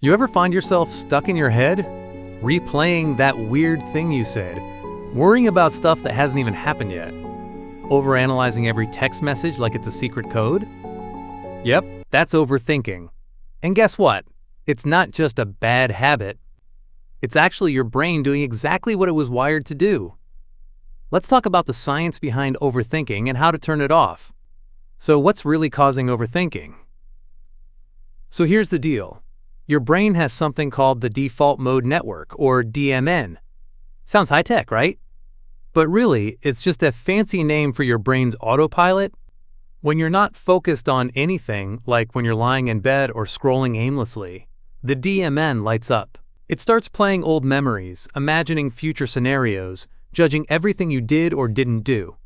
You ever find yourself stuck in your head, replaying that weird thing you said, worrying about stuff that hasn't even happened yet, overanalyzing every text message like it's a secret code? Yep, that's overthinking. And guess what? It's not just a bad habit. It's actually your brain doing exactly what it was wired to do. Let's talk about the science behind overthinking and how to turn it off. So what's really causing overthinking? So here's the deal. Your brain has something called the default mode network, or DMN. Sounds high-tech, right? But really, it's just a fancy name for your brain's autopilot. When you're not focused on anything, like when you're lying in bed or scrolling aimlessly, the DMN lights up. It starts playing old memories, imagining future scenarios, judging everything you did or didn't do.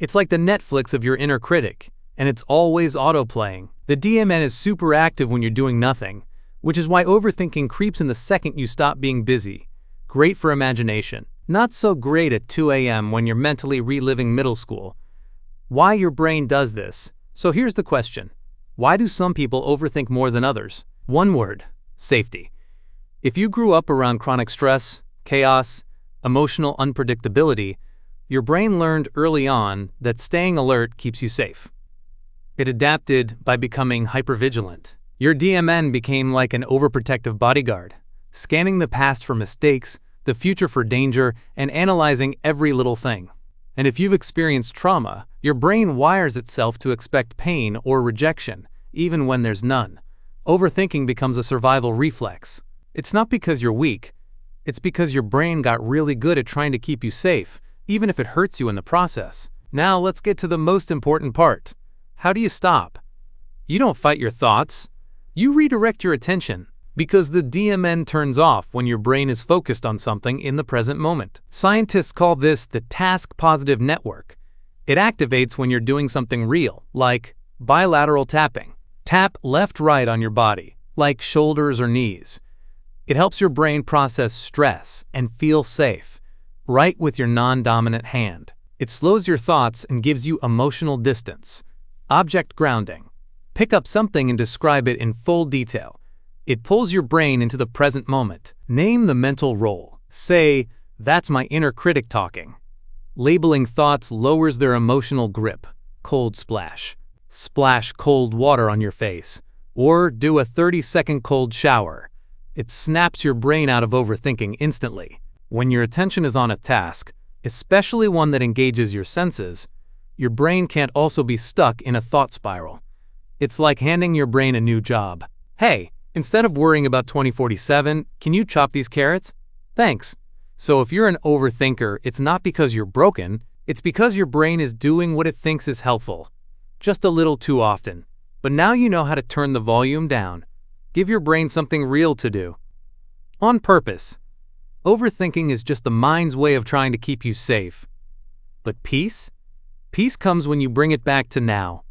It's like the Netflix of your inner critic, and it's always autoplaying. The DMN is super active when you're doing nothing, which is why overthinking creeps in the second you stop being busy. Great for imagination. Not so great at 2 a.m. when you're mentally reliving middle school. Why your brain does this? So here's the question. Why do some people overthink more than others? One word: safety. If you grew up around chronic stress, chaos, emotional unpredictability, your brain learned early on that staying alert keeps you safe. It adapted by becoming hypervigilant. Your DMN became like an overprotective bodyguard, scanning the past for mistakes, the future for danger, and analyzing every little thing. And if you've experienced trauma, your brain wires itself to expect pain or rejection, even when there's none. Overthinking becomes a survival reflex. It's not because you're weak. It's because your brain got really good at trying to keep you safe, even if it hurts you in the process. Now let's get to the most important part. How do you stop? You don't fight your thoughts. You redirect your attention, because the DMN turns off when your brain is focused on something in the present moment. Scientists call this the task-positive network. It activates when you're doing something real, like bilateral tapping. Tap left-right on your body, like shoulders or knees. It helps your brain process stress and feel safe, right with your non-dominant hand. It slows your thoughts and gives you emotional distance. Object grounding. Pick up something and describe it in full detail. It pulls your brain into the present moment. Name the mental role. Say, "That's my inner critic talking." Labeling thoughts lowers their emotional grip. Cold splash. Splash cold water on your face. Or do a 30-second cold shower. It snaps your brain out of overthinking instantly. When your attention is on a task, especially one that engages your senses, your brain can't also be stuck in a thought spiral. It's like handing your brain a new job. Hey, instead of worrying about 2047, can you chop these carrots? Thanks. So if you're an overthinker, it's not because you're broken, it's because your brain is doing what it thinks is helpful. Just a little too often. But now you know how to turn the volume down. Give your brain something real to do. On purpose. Overthinking is just the mind's way of trying to keep you safe. But peace? Peace comes when you bring it back to now.